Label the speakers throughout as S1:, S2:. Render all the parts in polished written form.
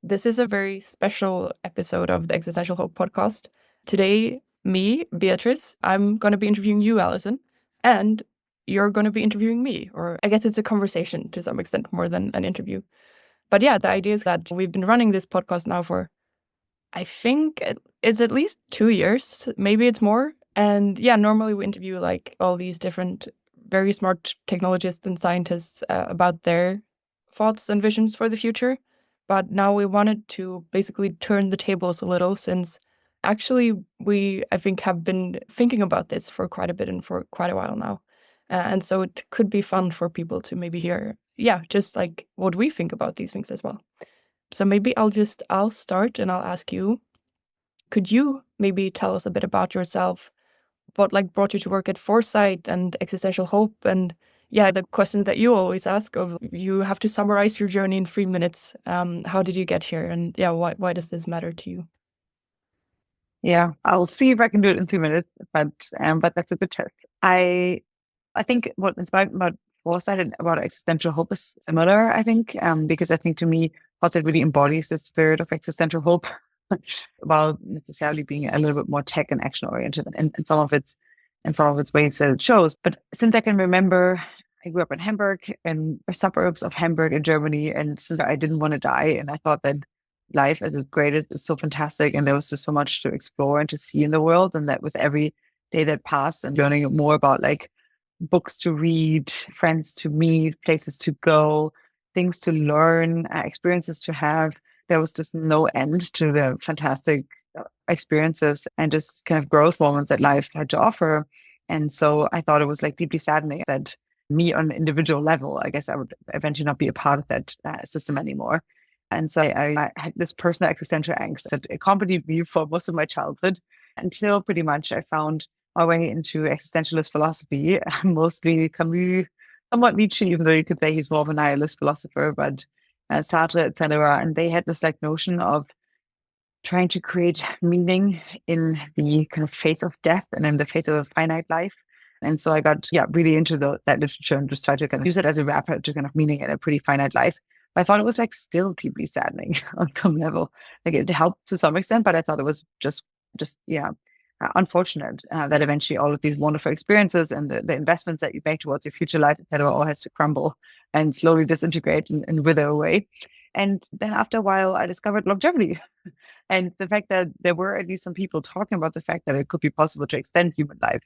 S1: This is a very special episode of the Existential Hope Podcast. Today, me, Beatrice, I'm going to be interviewing you, Alison, and you're going to be interviewing me. Or I guess it's a conversation to some extent more than an interview. But yeah, the idea is that we've been running this podcast now for, I think it's at least 2 years. Maybe it's more. And yeah, normally we interview like all these different, very smart technologists and scientists about their thoughts and visions for the future. But now we wanted to basically turn the tables a little, since actually we, I think, have been thinking about this for quite a bit and for quite a while now. And so it could be fun for people to maybe hear, just like what we think about these things as well. So maybe I'll start and I'll ask you, could you maybe tell us a bit about yourself? What like brought you to work at Foresight and Existential Hope? And the questions that you always ask of, you have to summarize your journey in 3 minutes. How did you get here? And why does this matter to you?
S2: Yeah, I'll see if I can do it in 3 minutes, but that's a good test. I think what inspired about Foresight and about Existential Hope is similar, I think, because I think to me, Foresight really embodies the spirit of existential hope while necessarily being a little bit more tech and action oriented in some of its ways that it shows. But since I can remember, I grew up in Hamburg, in suburbs of Hamburg in Germany, and since I didn't want to die, and I thought that life as it's graded is so fantastic, and there was just so much to explore and to see in the world, and that with every day that passed and learning more about like books to read, friends to meet, places to go, things to learn, experiences to have, there was just no end to the fantastic experiences and just kind of growth moments that life had to offer. And so I thought it was like deeply saddening that me on an individual level, I guess I would eventually not be a part of that system anymore. And so I had this personal existential angst that accompanied me for most of my childhood until pretty much I found my way into existentialist philosophy, mostly Camus, somewhat Nietzsche, even though you could say he's more of a nihilist philosopher, but Sartre, etc. And they had this like notion of trying to create meaning in the kind of face of death and in the face of a finite life. And so I got really into that literature and just tried to kind of use it as a wrapper to kind of meaning in a pretty finite life. But I thought it was like still deeply saddening on some level. Like it helped to some extent, but I thought it was just unfortunate that eventually all of these wonderful experiences and the investments that you make towards your future life, etc., all has to crumble and slowly disintegrate and wither away. And then after a while, I discovered longevity. And the fact that there were at least some people talking about the fact that it could be possible to extend human life,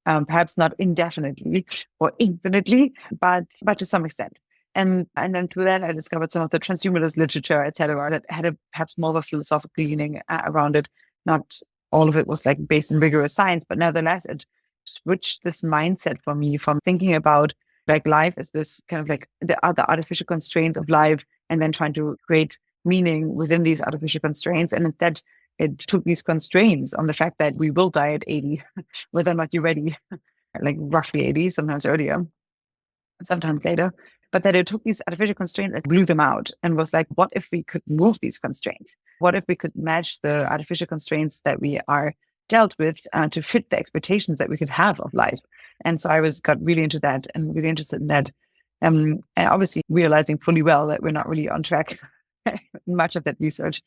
S2: perhaps not indefinitely or infinitely, but to some extent. And then through that, I discovered some of the transhumanist literature, etc., that had perhaps more of a philosophical leaning around it. Not all of it was like based in rigorous science, but nevertheless, it switched this mindset for me from thinking about like life as this kind of like the other artificial constraints of life, and then trying to create meaning within these artificial constraints. And instead, it took these constraints on the fact that we will die at 80, whether or not you're ready, like roughly 80, sometimes earlier, sometimes later. But that it took these artificial constraints and blew them out and was like, what if we could move these constraints? What if we could match the artificial constraints that we are dealt with to fit the expectations that we could have of life? And so I got really into that and really interested in that. And obviously realizing fully well that we're not really on track much of that research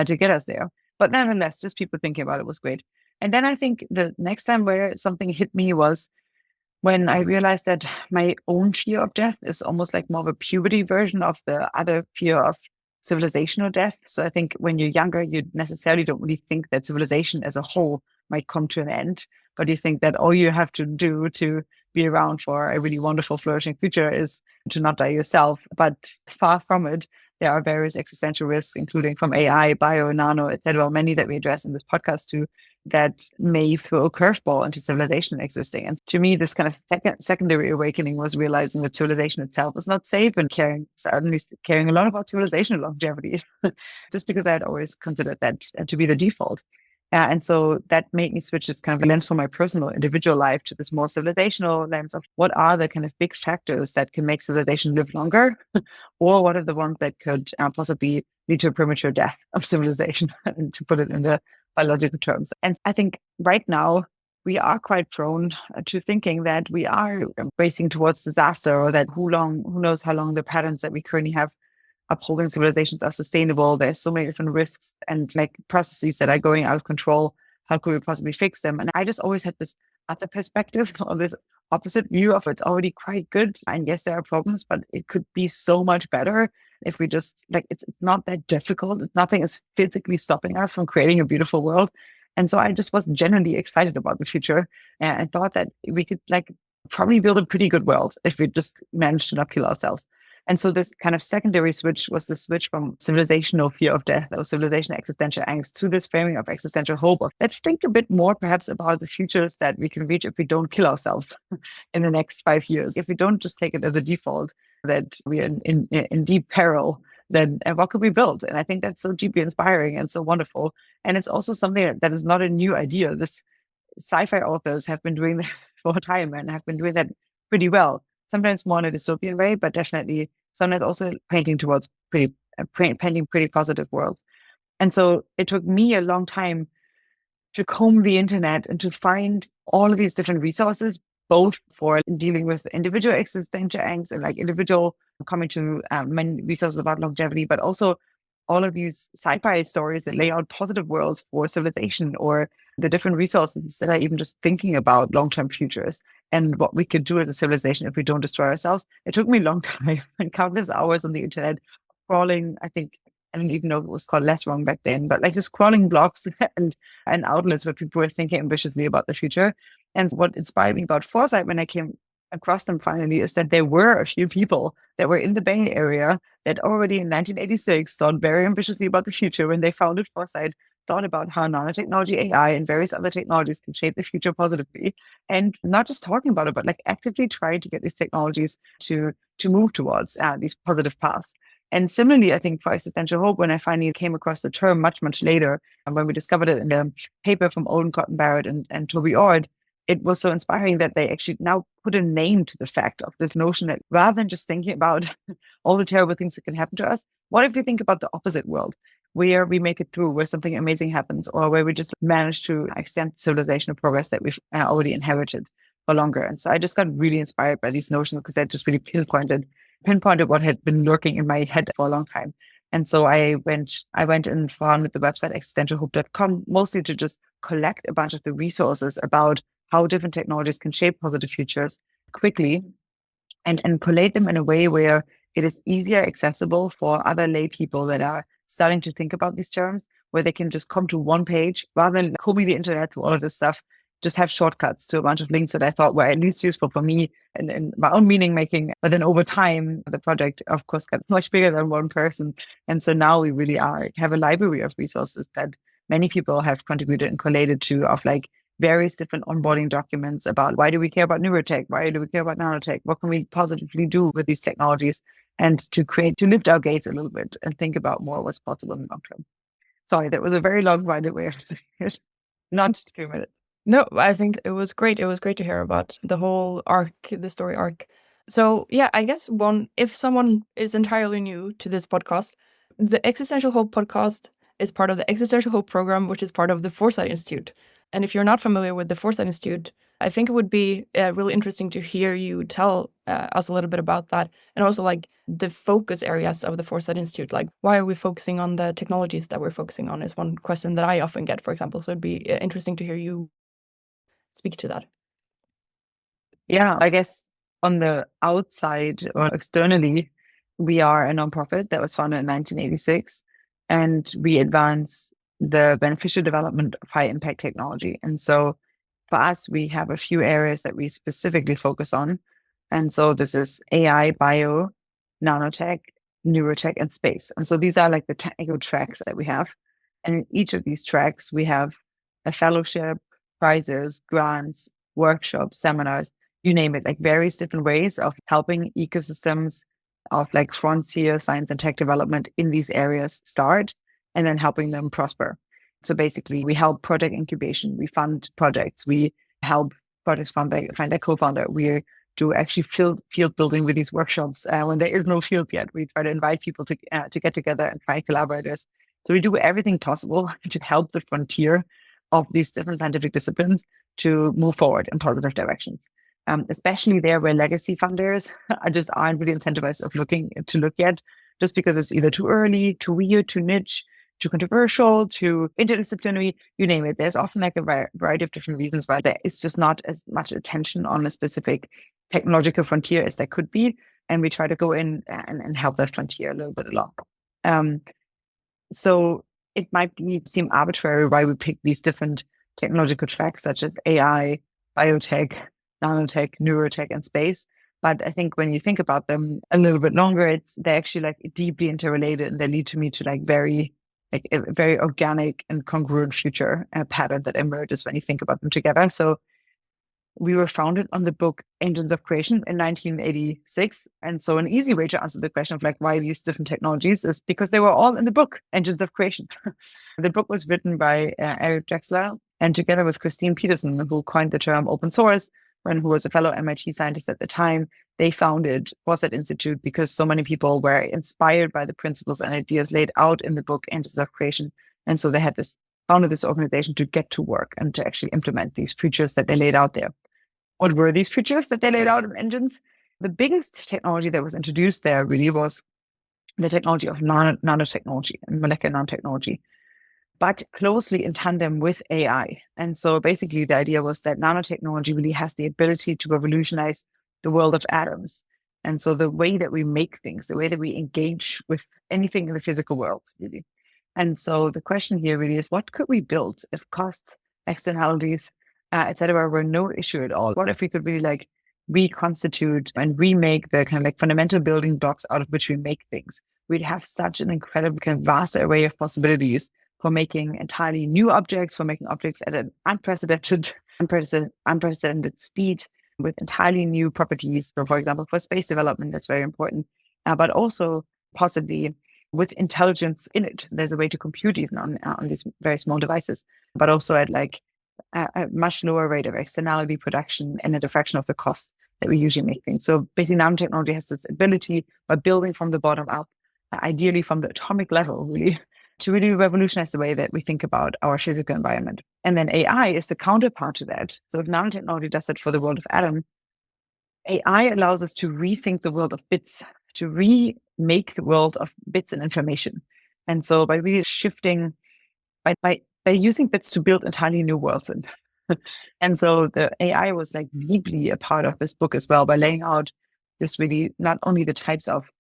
S2: to get us there. But nevertheless, just people thinking about it was great. And then I think the next time where something hit me was when I realized that my own fear of death is almost like more of a puberty version of the other fear of civilizational death. So I think when you're younger, you necessarily don't really think that civilization as a whole might come to an end, but you think that all you have to do to be around for a really wonderful, flourishing future is to not die yourself. But far from it, there are various existential risks, including from AI, bio, nano, etc., many that we address in this podcast too, that may throw a curveball into civilization existing. And to me, this kind of secondary awakening was realizing that civilization itself is not safe, and certainly caring a lot about civilizational longevity, just because I had always considered that to be the default. And so that made me switch this kind of lens from my personal individual life to this more civilizational lens of what are the kind of big factors that can make civilization live longer, or what are the ones that could possibly lead to a premature death of civilization, to put it in the biological terms. And I think right now we are quite prone to thinking that we are racing towards disaster, or that who knows how long the patterns that we currently have upholding civilizations are sustainable. There's so many different risks and like processes that are going out of control. How could we possibly fix them? And I just always had this other perspective or this opposite view of it's already quite good. And yes, there are problems, but it could be so much better if we just like, it's not that difficult. It's nothing is physically stopping us from creating a beautiful world. And so I just was genuinely excited about the future and thought that we could like probably build a pretty good world if we just managed to not kill ourselves. And so this kind of secondary switch was the switch from civilizational fear of death or civilization existential angst to this framing of existential hope. Let's think a bit more perhaps about the futures that we can reach if we don't kill ourselves in the next 5 years. If we don't just take it as a default that we are in deep peril, then what could we build? And I think that's so deeply inspiring and so wonderful. And it's also something that is not a new idea. This sci-fi authors have been doing this for a time and have been doing that pretty well. Sometimes more in a dystopian way, but definitely sometimes also painting towards painting pretty positive worlds. And so it took me a long time to comb the internet and to find all of these different resources, both for dealing with individual existential angst and like individual coming to many resources about longevity, but also all of these sci-fi stories that lay out positive worlds for civilization or the different resources that are even just thinking about long-term futures and what we could do as a civilization if we don't destroy ourselves. It took me a long time and countless hours on the internet crawling. I don't even know if it was called less wrong back then, but like just crawling blogs and outlets where people were thinking ambitiously about the future. And what inspired me about Foresight when I came across them finally is that there were a few people that were in the Bay Area that already in 1986 thought very ambitiously about the future when they founded Foresight, thought about how nanotechnology, AI, and various other technologies can shape the future positively. And not just talking about it, but like actively trying to get these technologies to move towards these positive paths. And similarly, I think for existential hope, when I finally came across the term much, much later, and when we discovered it in a paper from Owen Cotton Barrett and Toby Ord, it was so inspiring that they actually now put a name to the fact of this notion that rather than just thinking about all the terrible things that can happen to us, what if we think about the opposite world, where we make it through, where something amazing happens, or where we just manage to extend civilizational progress that we've already inherited for longer. And so I just got really inspired by these notions because they just really pinpointed what had been lurking in my head for a long time. And so I went and founded the website existentialhope.com, mostly to just collect a bunch of the resources about how different technologies can shape positive futures quickly and collate them in a way where it is easier accessible for other lay people that are starting to think about these terms, where they can just come to one page rather than combing the internet through all of this stuff, just have shortcuts to a bunch of links that I thought were at least useful for me and my own meaning making. But then over time, the project, of course, got much bigger than one person. And so now we really have a library of resources that many people have contributed and collated to of like various different onboarding documents about why do we care about neurotech? Why do we care about nanotech? What can we positively do with these technologies? And to lift our gates a little bit and think about more what's possible in the long term. Sorry, that was a very long-winded way of saying it. Not 2 minutes.
S1: No, I think it was great. It was great to hear about the whole arc, the story arc. So yeah, I guess if someone is entirely new to this podcast, the Existential Hope podcast is part of the Existential Hope program, which is part of the Foresight Institute. And if you're not familiar with the Foresight Institute, I think it would be really interesting to hear you tell us a little bit about that. And also like the focus areas of the Foresight Institute, like why are we focusing on the technologies that we're focusing on is one question that I often get, for example. So it'd be interesting to hear you speak to that.
S2: Yeah, I guess on the outside or externally, we are a nonprofit that was founded in 1986, and we advance the beneficial development of high impact technology. And so for us, we have a few areas that we specifically focus on. And so this is AI, bio, nanotech, neurotech, and space. And so these are like the technical tracks that we have. And in each of these tracks, we have a fellowship, prizes, grants, workshops, seminars, you name it, like various different ways of helping ecosystems of like frontier science and tech development in these areas start and then helping them prosper. So basically, we help project incubation, we fund projects, we help projects find their co-founder. We do actually field building with these workshops when there is no field yet. We try to invite people to get together and find collaborators. So we do everything possible to help the frontier of these different scientific disciplines to move forward in positive directions. Especially there where legacy funders aren't really incentivized to look yet, just because it's either too early, too weird, too niche, too controversial, too interdisciplinary, you name it. There's often like a variety of different reasons why there is just not as much attention on a specific technological frontier as there could be. And we try to go in and help that frontier a little bit along. So it might seem arbitrary why we pick these different technological tracks, such as AI, biotech, nanotech, neurotech, and space. But I think when you think about them a little bit longer, they're actually like deeply interrelated, and they lead to me to like a very organic and congruent future pattern that emerges when you think about them together. So we were founded on the book Engines of Creation in 1986. And so an easy way to answer the question of like why these different technologies is because they were all in the book Engines of Creation. The book was written by Eric Drexler, and together with Christine Peterson, who coined the term open source, and who was a fellow MIT scientist at the time, they founded Foresight Institute because so many people were inspired by the principles and ideas laid out in the book Engines of Creation. And so they had founded this organization to get to work and to actually implement these features that they laid out there. What were these features that they laid out in Engines? The biggest technology that was introduced there really was the technology of nanotechnology and molecular nanotechnology, but closely in tandem with AI. And so basically the idea was that nanotechnology really has the ability to revolutionize the world of atoms. And so the way that we make things, the way that we engage with anything in the physical world, really. And so the question here really is, what could we build if costs, externalities, etc., were no issue at all? What if we could really like reconstitute and remake the kind of like fundamental building blocks out of which we make things? We'd have such an incredible kind of vast array of possibilities for making entirely new objects, for making objects at an unprecedented speed with entirely new properties. So, for example, for space development, that's very important, but also possibly with intelligence in it. There's a way to compute even on these very small devices, but also at like a much lower rate of externality production and at a fraction of the cost that we usually make things. So basically nanotechnology has this ability by building from the bottom up, ideally from the atomic level, really, to really revolutionize the way that we think about our physical environment. And then AI is the counterpart to that. So if nanotechnology does it for the world of atom, AI allows us to rethink the world of bits, to remake the world of bits and information. And so by really shifting, by using bits to build entirely new worlds. And so the AI was like deeply a part of this book as well, by laying out this really not only the types of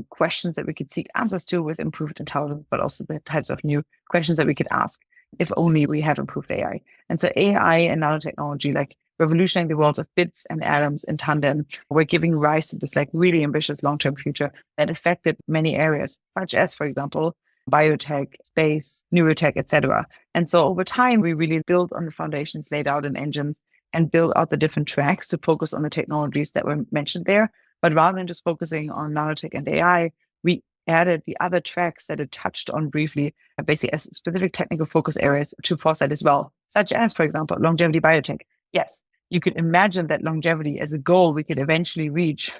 S2: questions that we could seek answers to with improved intelligence, but also the types of new questions that we could ask if only we have improved AI. And so AI and nanotechnology, like revolutionizing the worlds of bits and atoms in tandem, were giving rise to this like really ambitious long-term future that affected many areas, such as, for example, biotech, space, neurotech, etc. And so over time, we really built on the foundations laid out in Engines and built out the different tracks to focus on the technologies that were mentioned there. But rather than just focusing on nanotech and AI, we added the other tracks that it touched on briefly, basically as specific technical focus areas to Foresight as well, such as, for example, longevity biotech. Yes, you could imagine that longevity as a goal we could eventually reach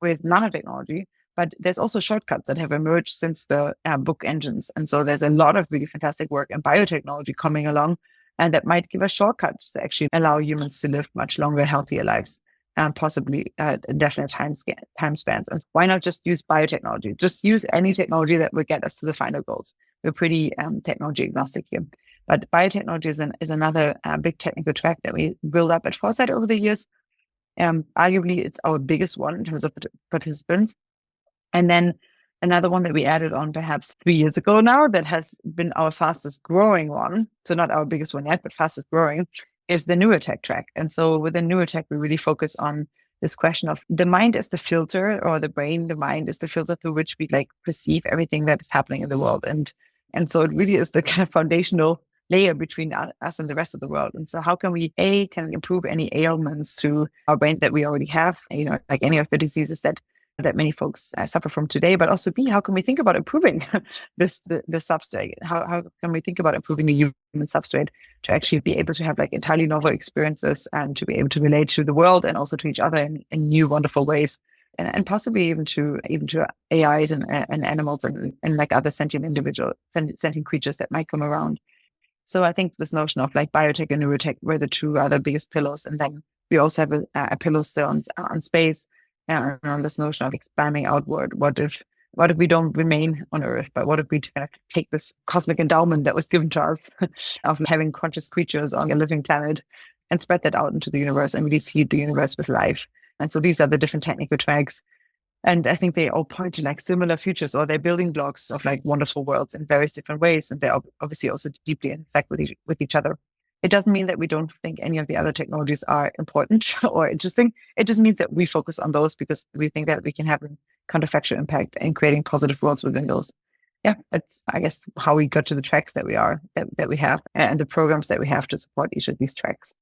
S2: with nanotechnology, but there's also shortcuts that have emerged since the book Engines. And so there's a lot of really fantastic work in biotechnology coming along, and that might give us shortcuts to actually allow humans to live much longer, healthier lives. And possibly indefinite time spans. And why not just use biotechnology? Just use any technology that will get us to the final goals. We're pretty technology agnostic here. But biotechnology is another big technical track that we build up at Foresight over the years. Arguably, it's our biggest one in terms of participants. And then another one that we added on perhaps 3 years ago now that has been our fastest growing one. So not our biggest one yet, but fastest growing, is the Neurotech track. And so within Neurotech, we really focus on this question of the mind as the filter, or the brain, the mind is the filter through which we like perceive everything that is happening in the world. And so it really is the kind of foundational layer between us and the rest of the world. And so how can we, can improve any ailments to our brain that we already have, like any of the diseases that many folks suffer from today, but also B, how can we think about improving the substrate? How can we think about improving the human substrate to actually be able to have like entirely novel experiences and to be able to relate to the world and also to each other in new, wonderful ways, and possibly even to AIs and animals and like other sentient creatures that might come around. So I think this notion of like biotech and neurotech were the two other biggest pillars. And then we also have a pillar still on space, and on this notion of expanding outward. What if what if we don't remain on Earth, but what if we kind of take this cosmic endowment that was given to us of having conscious creatures on a living planet and spread that out into the universe and really seed the universe with life. And so these are the different technical tracks. And I think they all point to like similar futures, or they're building blocks of like wonderful worlds in various different ways. And they're obviously also deeply intersect with each other. It doesn't mean that we don't think any of the other technologies are important or interesting. It just means that we focus on those because we think that we can have a counterfactual impact in creating positive worlds within those. Yeah, that's, I guess, how we got to the tracks that we have and the programs that we have to support each of these tracks.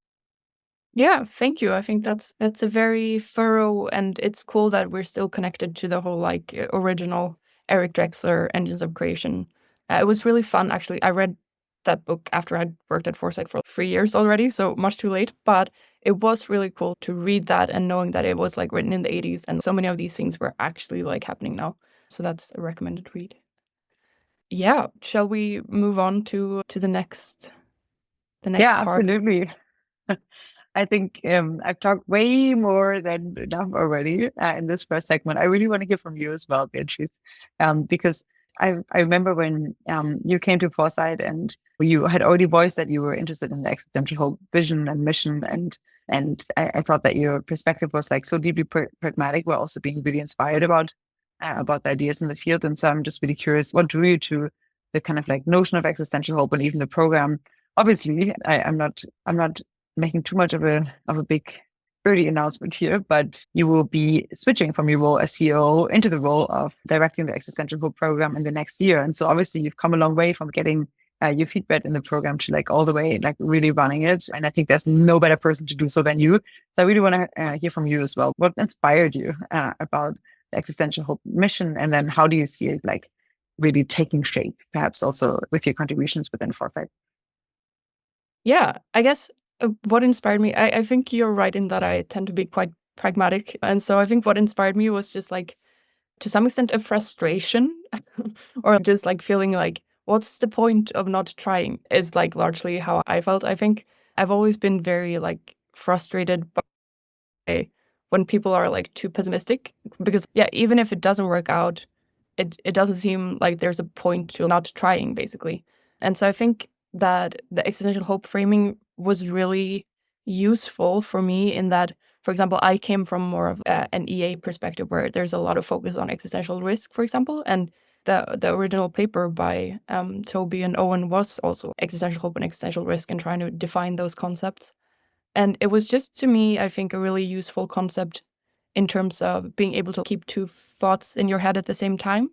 S1: Yeah, thank you. I think that's a very thorough, and it's cool that we're still connected to the whole like original Eric Drexler Engines of Creation. It was really fun, actually. I read that book after I'd worked at Foresight for 3 years already, so much too late. But it was really cool to read that and knowing that it was like written in the 80s and so many of these things were actually like happening now. So that's a recommended read. Yeah, shall we move on to the next
S2: Yeah,
S1: part?
S2: absolutely. I think I've talked way more than enough already in this first segment. I really want to hear from you as well, Beatrice, because I remember when you came to Foresight and you had already voiced that you were interested in the existential hope vision and mission, and I thought that your perspective was like so deeply pragmatic, while also being really inspired about the ideas in the field. And so I'm just really curious, what drew you to the kind of like notion of existential hope and even the program? Obviously, I'm not making too much of a big early announcement here, but you will be switching from your role as CEO into the role of directing the Existential Hope program in the next year. And so obviously you've come a long way from getting your feedback in the program to like all the way, like really running it. And I think there's no better person to do so than you. So I really want to hear from you as well. What inspired you about the Existential Hope mission? And then how do you see it like really taking shape, perhaps also with your contributions within Foresight?
S1: Yeah, I guess what inspired me, I think you're right in that I tend to be quite pragmatic. And so I think what inspired me was just like, to some extent, a frustration or just like feeling like, what's the point of not trying is like largely how I felt. I think I've always been very like frustrated by when people are like too pessimistic because, yeah, even if it doesn't work out, it doesn't seem like there's a point to not trying, basically. And so I think that the existential hope framing was really useful for me in that, for example, I came from more of an EA perspective where there's a lot of focus on existential risk, for example, and the original paper by Toby and Owen was also existential hope and existential risk and trying to define those concepts. And it was just, to me, I think, a really useful concept in terms of being able to keep two thoughts in your head at the same time,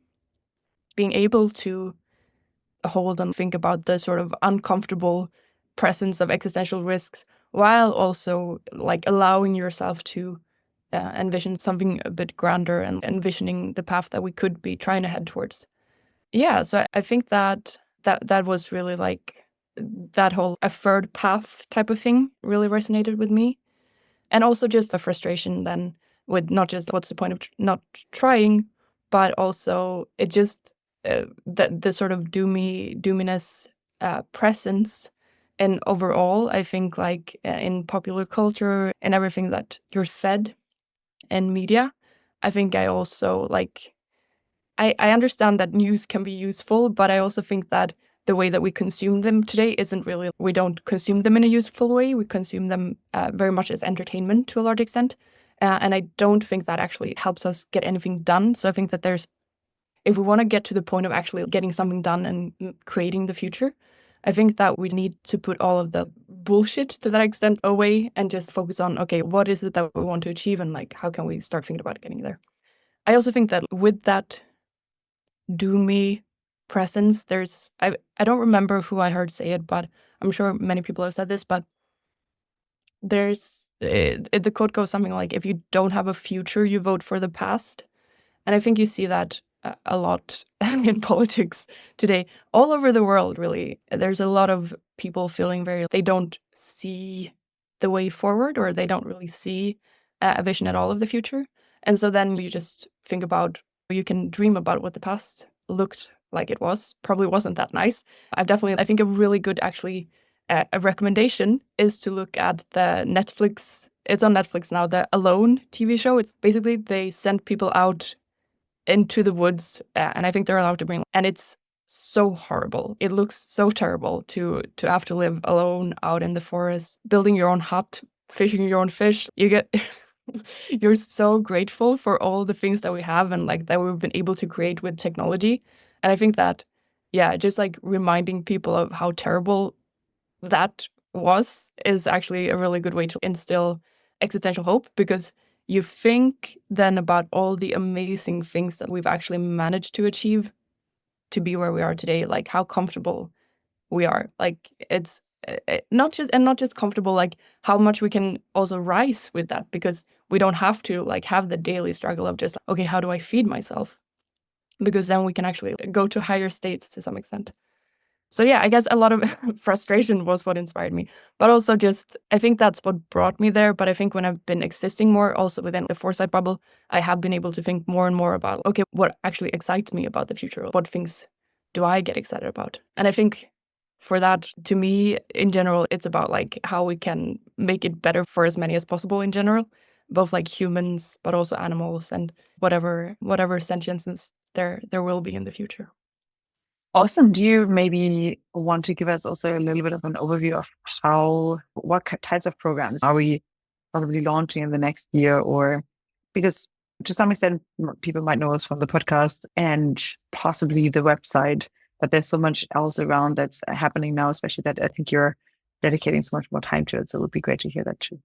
S1: being able to hold and think about the sort of uncomfortable presence of existential risks while also like allowing yourself to envision something a bit grander and envisioning the path that we could be trying to head towards. Yeah, so I think that was really like that whole a third path type of thing really resonated with me. And also just the frustration then with not just what's the point of not trying, but also it just the sort of doominess presence. And overall, I think like in popular culture and everything that you're fed in media, I think I also like I understand that news can be useful, but I also think that the way that we consume them today isn't really, we don't consume them in a useful way. We consume them very much as entertainment to a large extent. And I don't think that actually helps us get anything done. So I think that if we want to get to the point of actually getting something done and creating the future, I think that we need to put all of the bullshit to that extent away and just focus on, okay, what is it that we want to achieve and like, how can we start thinking about getting there? I also think that with that doomy presence, I don't remember who I heard say it, but I'm sure many people have said this, but the quote goes something like, if you don't have a future, you vote for the past. And I think you see that a lot in politics today, all over the world, really. There's a lot of people feeling they don't see the way forward, or they don't really see a vision at all of the future. And so then you just think about, you can dream about what the past looked like it was. Probably wasn't that nice. I think a really good, actually, a recommendation is to look at the Netflix, it's on Netflix now, the Alone TV show. It's basically, they send people out into the woods, and I think they're allowed to bring, and it's so horrible. It looks so terrible to have to live alone out in the forest, building your own hut, fishing your own fish. You get you're so grateful for all the things that we have and like that we've been able to create with technology. And I think that, yeah, just like reminding people of how terrible that is actually a really good way to instill existential hope, because you think then about all the amazing things that we've actually managed to achieve to be where we are today, like how comfortable we are. Like it's not just comfortable, like how much we can also rise with that, because we don't have to like have the daily struggle of just, okay, how do I feed myself? Because then we can actually go to higher states to some extent. So yeah, I guess a lot of frustration was what inspired me, but also just, I think that's what brought me there. But I think when I've been existing more also within the Foresight bubble, I have been able to think more and more about, okay, what actually excites me about the future? What things do I get excited about? And I think for that, to me, in general, it's about like how we can make it better for as many as possible in general, both like humans, but also animals and whatever sentience there will be in the future.
S2: Awesome. Do you maybe want to give us also a little bit of an overview of what types of programs are we possibly launching in the next year? Or because to some extent, people might know us from the podcast and possibly the website, but there's so much else around that's happening now, especially that I think you're dedicating so much more time to it. So it would be great to hear that too.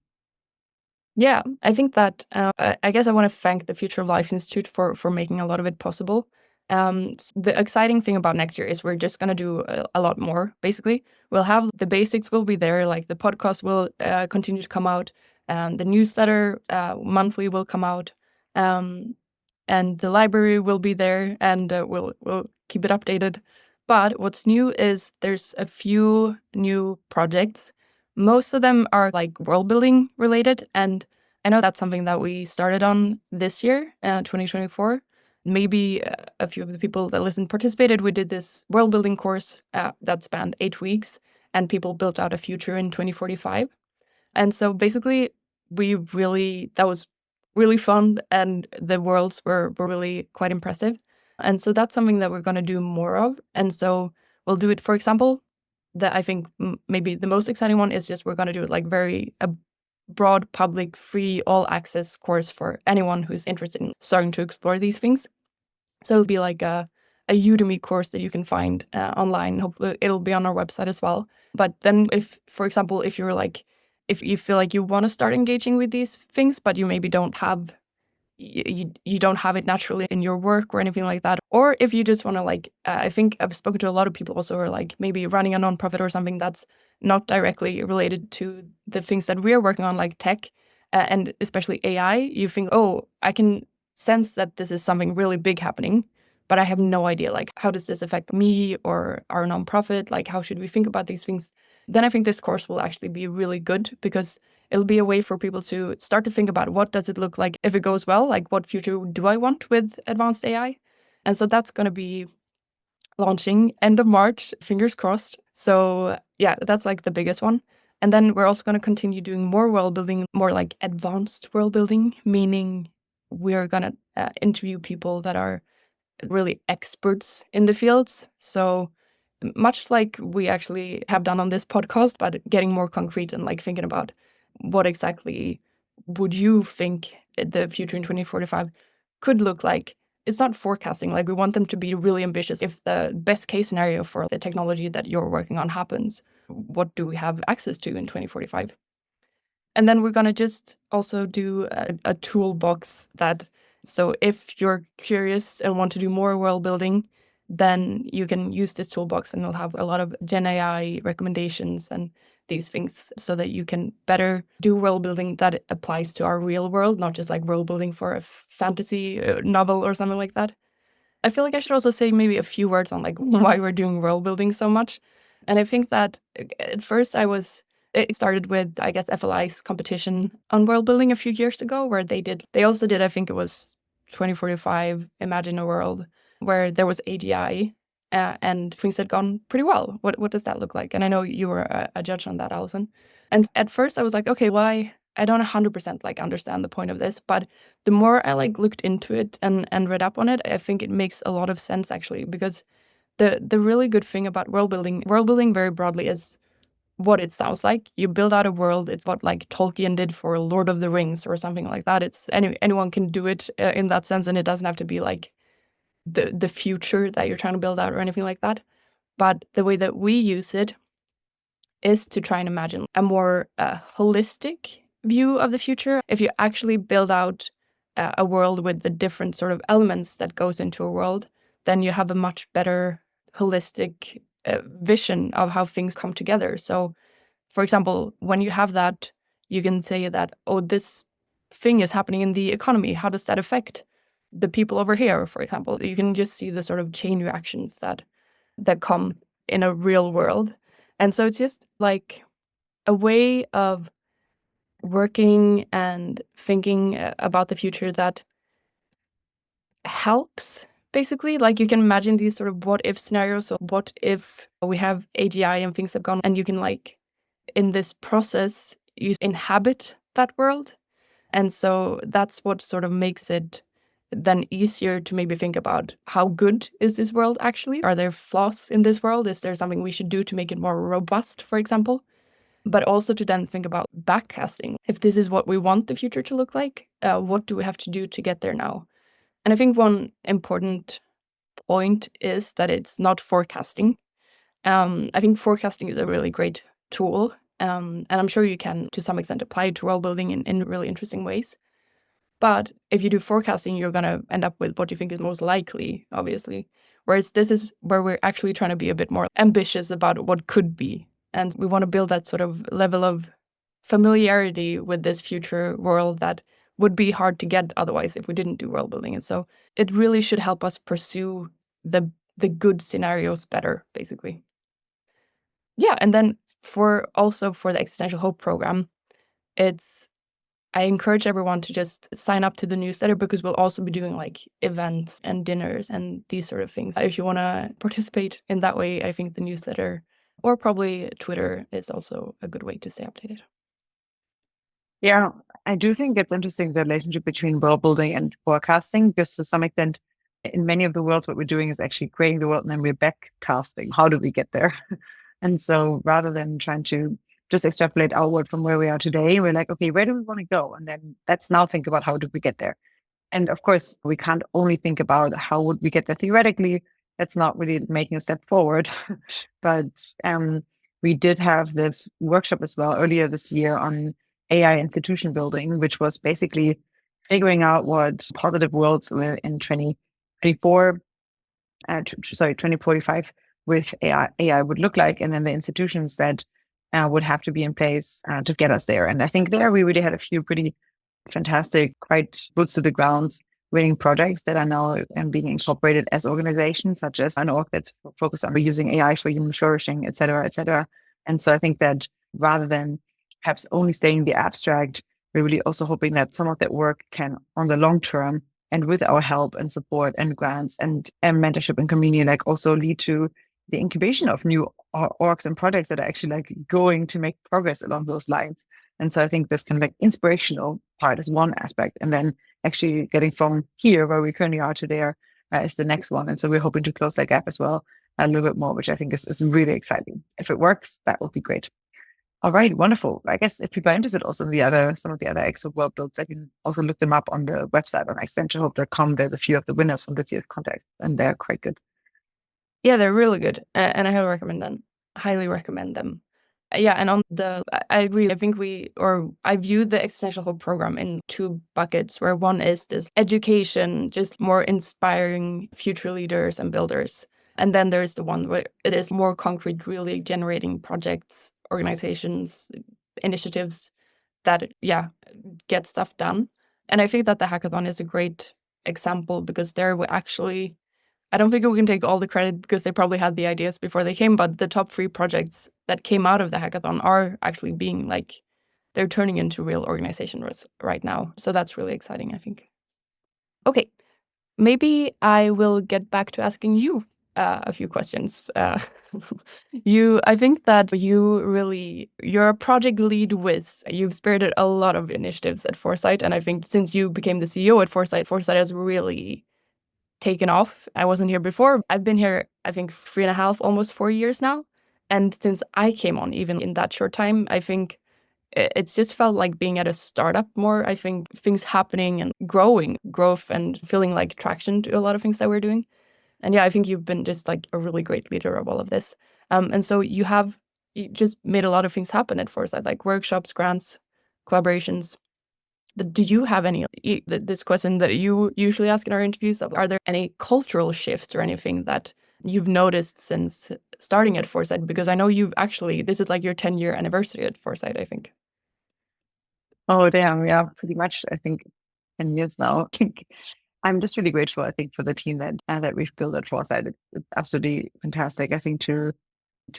S1: Yeah, I think that I guess I want to thank the Future of Life Institute for making a lot of it possible. The exciting thing about next year is we're just going to do a lot more, basically. We'll have the basics will be there, like the podcast will continue to come out, the newsletter monthly will come out, and the library will be there, and we'll keep it updated. But what's new is there's a few new projects. Most of them are like world building related, and I know that's something that we started on this year, 2024. Maybe a few of the people that listened participated. We did this world building course that spanned 8 weeks, and people built out a future in 2045. And so basically, that was really fun, and the worlds were really quite impressive. And so that's something that we're going to do more of. And so we'll do it, for example, that I think maybe the most exciting one is just we're going to do it like a broad, public, free, all access course for anyone who's interested in starting to explore these things. So it'll be like a Udemy course that you can find online. Hopefully it'll be on our website as well. But then if, for example, if you feel like you want to start engaging with these things, but you maybe don't have you don't have it naturally in your work or anything like that. Or if you just want to like, I think I've spoken to a lot of people also who are like maybe running a nonprofit or something that's not directly related to the things that we're working on, like tech and especially AI. You think, oh, I can sense that this is something really big happening, but I have no idea, like, how does this affect me or our nonprofit? Like, how should we think about these things? Then I think this course will actually be really good, because it'll be a way for people to start to think about what does it look like if it goes well, like what future do I want with advanced AI? And so that's going to be launching end of March, fingers crossed. So yeah, that's like the biggest one. And then we're also going to continue doing more world building, more like advanced world building, meaning we're going to interview people that are really experts in the fields. So much like we actually have done on this podcast, but getting more concrete and like thinking about what exactly would you think the future in 2045 could look like. It's not forecasting, like we want them to be really ambitious. If the best case scenario for the technology that you're working on happens, what do we have access to in 2045? And then we're going to just also do a toolbox so if you're curious and want to do more world building, then you can use this toolbox, and we'll have a lot of Gen AI recommendations and these things so that you can better do world building that applies to our real world, not just like world building for a fantasy novel or something like that. I feel like I should also say maybe a few words on like why we're doing world building so much. And I think that at first it started with, I guess, FLI's competition on world building a few years ago, where they also did, I think it was 2045, Imagine a World, where there was AGI and things had gone pretty well. What does that look like? And I know you were a judge on that, Alison. And at first I was like, okay, why I don't 100% like understand the point of this, but the more I like looked into it and read up on it, I think it makes a lot of sense actually, because the really good thing about world building very broadly is what it sounds like. You build out a world. It's what like Tolkien did for Lord of the Rings or something like that. It's anyone can do it in that sense, and it doesn't have to be like the future that you're trying to build out or anything like that. But the way that we use it is to try and imagine a more holistic view of the future. If you actually build out a world with the different sort of elements that goes into a world, then you have a much better holistic vision of how things come together. So, for example, when you have that, you can say that, oh, this thing is happening in the economy. How does that affect the people over here, for example? You can just see the sort of chain reactions that come in a real world. And so it's just like a way of working and thinking about the future that helps, basically. Like you can imagine these sort of what if scenarios. So what if we have AGI and things have gone, and you can like, in this process, you inhabit that world. And so that's what sort of makes it then easier to maybe think about how good is this world actually? Are there flaws in this world? Is there something we should do to make it more robust, for example? But also to then think about backcasting. If this is what we want the future to look like, what do we have to do to get there now? And I think one important point is that it's not forecasting. I think forecasting is a really great tool. And I'm sure you can, to some extent, apply it to world building in really interesting ways. But if you do forecasting, you're going to end up with what you think is most likely, obviously. Whereas this is where we're actually trying to be a bit more ambitious about what could be. And we want to build that sort of level of familiarity with this future world that would be hard to get otherwise if we didn't do world building. And so it really should help us pursue the good scenarios better, basically. Yeah, and then for the Existential Hope program, I encourage everyone to just sign up to the newsletter, because we'll also be doing like events and dinners and these sort of things. If you want to participate in that way, I think the newsletter or probably Twitter is also a good way to stay updated.
S2: Yeah, I do think it's interesting, the relationship between world building and forecasting, because to some extent, in many of the worlds, what we're doing is actually creating the world and then we're backcasting. How do we get there? And so rather than trying to just extrapolate outward from where we are today, we're like, okay, where do we want to go? And then let's now think about how do we get there? And of course, we can't only think about how would we get there theoretically. That's not really making a step forward. But we did have this workshop as well earlier this year on AI institution building, which was basically figuring out what positive worlds were in 2045 with AI would look like, and then the institutions that would have to be in place to get us there. And I think there we really had a few pretty fantastic, quite boots to the ground winning projects that are now being incorporated as organizations, such as an org that's focused on using AI for human flourishing, et cetera, et cetera. And so I think that rather than perhaps only staying in the abstract, we're really also hoping that some of that work can, on the long term, and with our help and support and grants and mentorship and community, like also lead to the incubation of new orgs and projects that are actually like going to make progress along those lines. And so I think this kind of like inspirational part is one aspect, and then actually getting from here where we currently are to there is the next one. And so we're hoping to close that gap as well a little bit more, which I think is really exciting. If it works, that will be great. All right, wonderful. I guess if people are interested also in some of the other EXO world builds, I can also look them up on the website on existentialhope.com. There's a few of the winners from this year's contest, and they're quite good.
S1: Yeah, they're really good, and I highly recommend them. Yeah, and I agree. I think I view the Existential Hope program in two buckets, where one is this education, just more inspiring future leaders and builders. And then there's the one where it is more concrete, really generating projects, organizations, initiatives that, get stuff done. And I think that the hackathon is a great example, because there we actually, I don't think we can take all the credit because they probably had the ideas before they came, but the top 3 projects that came out of the hackathon are actually being like, they're turning into real organizations right now. So that's really exciting, I think. Okay, maybe I will get back to asking you a few questions. I think that you're a project lead whiz. You've spearheaded a lot of initiatives at Foresight, and I think since you became the CEO at Foresight has really taken off. I wasn't here before. I've been here, I think, 3.5, almost 4 years now. And since I came on, even in that short time, I think it's just felt like being at a startup more. I think things happening and growth and feeling like traction to a lot of things that we're doing. And yeah, I think you've been just like a really great leader of all of this. And so you just made a lot of things happen at Foresight, like workshops, grants, collaborations. Do you have any, this question that you usually ask in our interviews, are there any cultural shifts or anything that you've noticed since starting at Foresight? Because I know this is like your 10-year anniversary at Foresight, I think.
S2: Oh, damn. Yeah, pretty much. I think 10 years now. I'm just really grateful, I think, for the team that we've built at Foresight. It's absolutely fantastic. I think to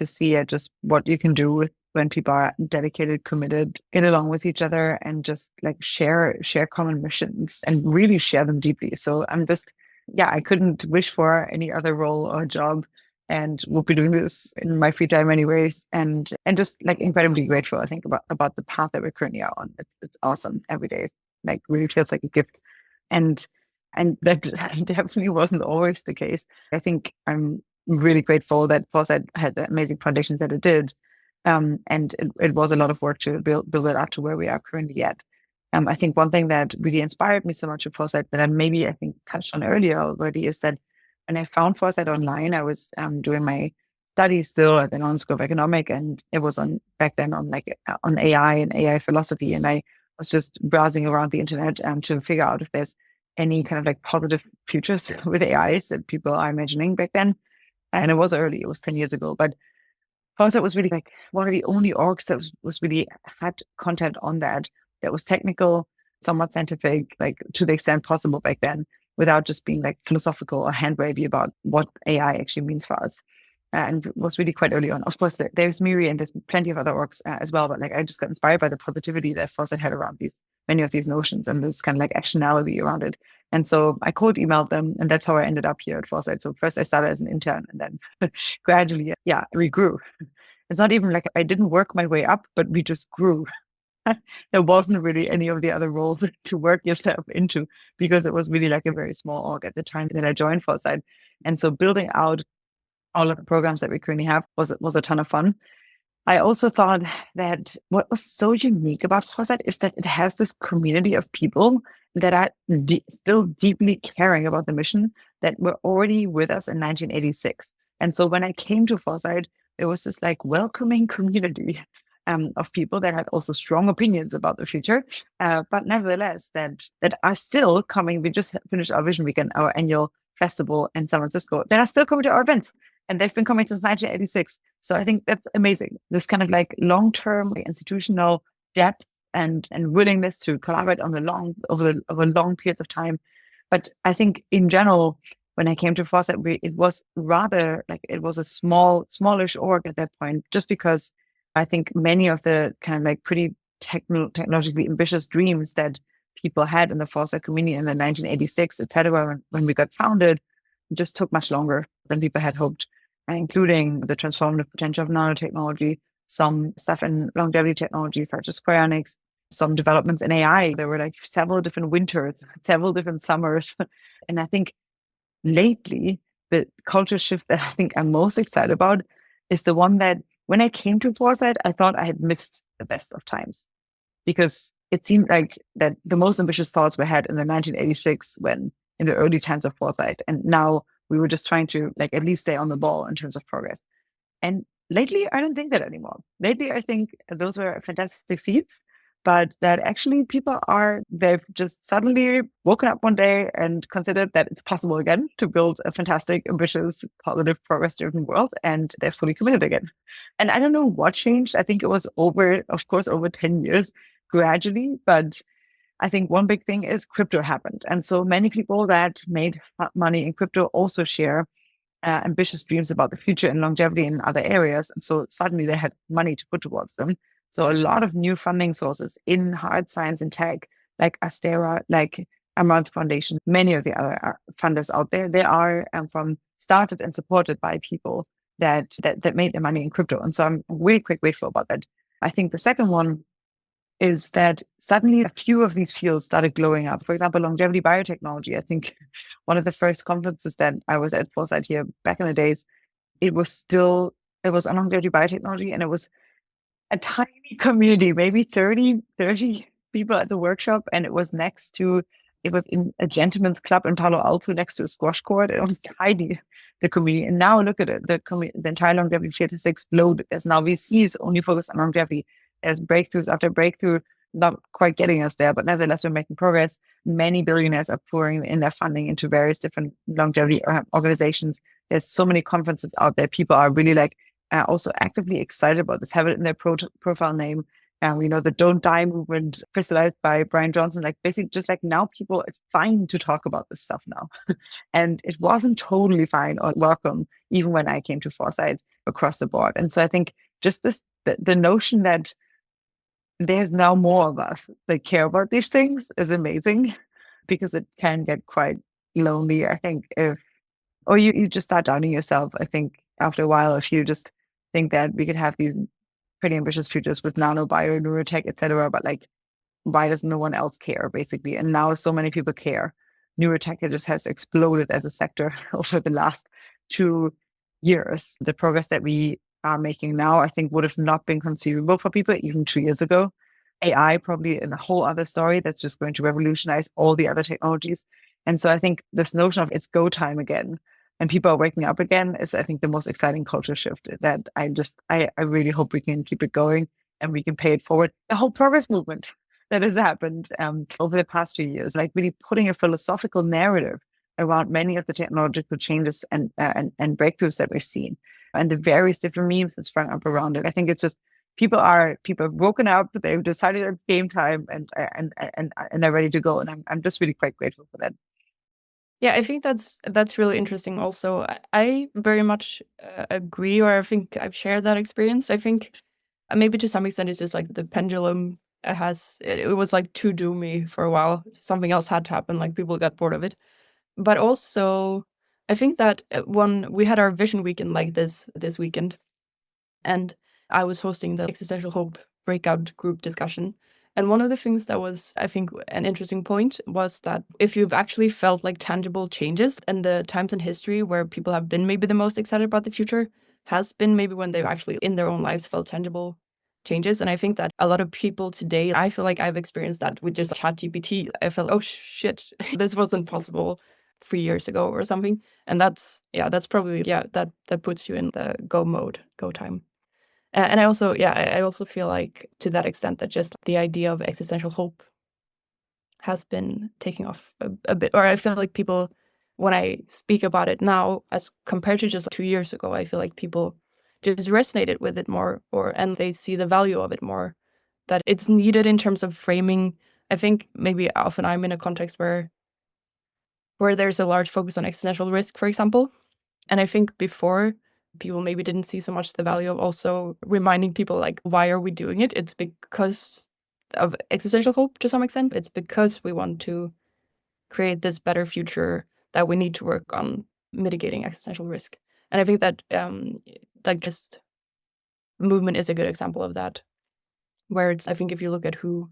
S2: see just what you can do when people are dedicated, committed, get along with each other, and just like share common missions and really share them deeply. So I couldn't wish for any other role or job, and we'll be doing this in my free time anyways. And just like incredibly grateful, I think, about the path that we're currently on. It's awesome every day. Like really feels like a gift. And that definitely wasn't always the case. I think I'm really grateful that Foresight had the amazing foundations that it did. And it was a lot of work to build it up to where we are currently at. I think one thing that really inspired me so much of Foresight that I think touched on earlier already is that when I found Foresight online, I was doing my studies still at the London School of Economics, and it was back then on AI and AI philosophy. And I was just browsing around the internet to figure out if there's any kind of like positive futures with AIs that people are imagining back then. And it was early, it was 10 years ago, but Foresight was really like one of the only orgs that was really had content on that was technical, somewhat scientific, like to the extent possible back then, without just being like philosophical or hand wavy about what AI actually means for us. And it was really quite early on. Of course, there's Miri and there's plenty of other orgs as well, but like I just got inspired by the positivity that Foresight had around many of these notions and this kind of like actionality around it. And so I cold emailed them, and that's how I ended up here at Foresight. So first I started as an intern, and then gradually, we grew. It's not even like I didn't work my way up, but we just grew. There wasn't really any of the other roles to work yourself into, because it was really like a very small org at the time that I joined Foresight. And so building out all of the programs that we currently have was a ton of fun. I also thought that what was so unique about Foresight is that it has this community of people that are still deeply caring about the mission that were already with us in 1986. And so when I came to Foresight, it was this like welcoming community of people that had also strong opinions about the future, but nevertheless that are still coming. We just finished our Vision Weekend, our annual festival in San Francisco, that are still coming to our events. And they've been coming since 1986. So I think that's amazing. This kind of like long-term institutional depth and willingness to collaborate on over long periods of time. But I think in general, when I came to Foresight, it was rather like it was a smallish org at that point, just because I think many of the kind of like pretty technologically ambitious dreams that people had in the Foresight community in the 1986, etc., when we got founded, just took much longer than people had hoped, including the transformative potential of nanotechnology, some stuff in longevity technology such as cryonics, some developments in AI. There were like several different winters, several different summers. And I think lately, the culture shift that I think I'm most excited about is the one that when I came to Foresight, I thought I had missed the best of times, because it seemed like that the most ambitious thoughts were had in the 1986 in the early times of Foresight. And now we were just trying to like at least stay on the ball in terms of progress. And lately, I don't think that anymore. Lately, I think those were fantastic seeds, but that actually they've just suddenly woken up one day and considered that it's possible again to build a fantastic, ambitious, positive, progress-driven world, and they're fully committed again. And I don't know what changed. I think it was over 10 years gradually, but I think one big thing is crypto happened. And so many people that made money in crypto also share ambitious dreams about the future and longevity in other areas. And so suddenly they had money to put towards them. So a lot of new funding sources in hard science and tech, like Astera, like Amaranth Foundation, many of the other funders out there, they are from started and supported by people that made their money in crypto. And so I'm really quite grateful about that. I think the second one is that suddenly a few of these fields started glowing up. For example, longevity biotechnology. I think one of the first conferences that I was at Foresight here back in the days, it was on longevity biotechnology, and it was a tiny community, maybe 30 people at the workshop. And it was in a gentleman's club in Palo Alto next to a squash court. It was tiny, the community. And now look at it, the entire longevity field has exploded. There's now VCs only focused on longevity. There's breakthroughs after breakthrough, not quite getting us there, but nevertheless, we're making progress. Many billionaires are pouring in their funding into various different longevity organizations. There's so many conferences out there. People are really also actively excited about this, have it in their profile name. And we know the Don't Die movement crystallized by Brian Johnson, basically just now people, it's fine to talk about this stuff now. And it wasn't totally fine or welcome, even when I came to Foresight across the board. And so I think just the notion that there's now more of us that care about these things is amazing, because it can get quite lonely, I think, or you just start doubting yourself. I think after a while, if you just think that we could have these pretty ambitious futures with nano, bio, neurotech, etc., but why does no one else care, basically? And now so many people care. Neurotech just has exploded as a sector over the last 2 years. The progress that we are making now, I think, would have not been conceivable for people even 2 years ago. AI probably in a whole other story that's just going to revolutionize all the other technologies. And so I think this notion of it's go time again and people are waking up again is, I think, the most exciting culture shift that I really hope we can keep it going and we can pay it forward. The whole progress movement that has happened over the past 2 years, really putting a philosophical narrative around many of the technological changes and breakthroughs that we've seen, and the various different memes that sprung up around it. I think it's just people have woken up, they've decided it's game time, and they're ready to go. And I'm just really quite grateful for that.
S1: Yeah, I think that's really interesting. Also, I very much agree, or I think I've shared that experience. I think maybe to some extent it's just the pendulum it was too doomy for a while. Something else had to happen. People got bored of it. But also, I think that we had our vision weekend this weekend, and I was hosting the Existential Hope breakout group discussion. And one of the things that was, I think, an interesting point was that if you've actually felt tangible changes, and the times in history where people have been maybe the most excited about the future has been maybe when they've actually in their own lives felt tangible changes. And I think that a lot of people today, I feel like I've experienced that with just ChatGPT. I felt, oh shit, this wasn't possible 3 years ago or something. And that's probably, that puts you in the go mode, go time. And I also feel like to that extent that just the idea of existential hope has been taking off a bit. Or I feel like people, when I speak about it now, as compared to just 2 years ago, I feel like people just resonated with it more, and they see the value of it more, that it's needed in terms of framing. I think maybe often I'm in a context where there's a large focus on existential risk, for example. And I think before, people maybe didn't see so much the value of also reminding people, why are we doing it? It's because of existential hope to some extent. It's because we want to create this better future that we need to work on mitigating existential risk. And I think that just movement is a good example of that, where I think if you look at who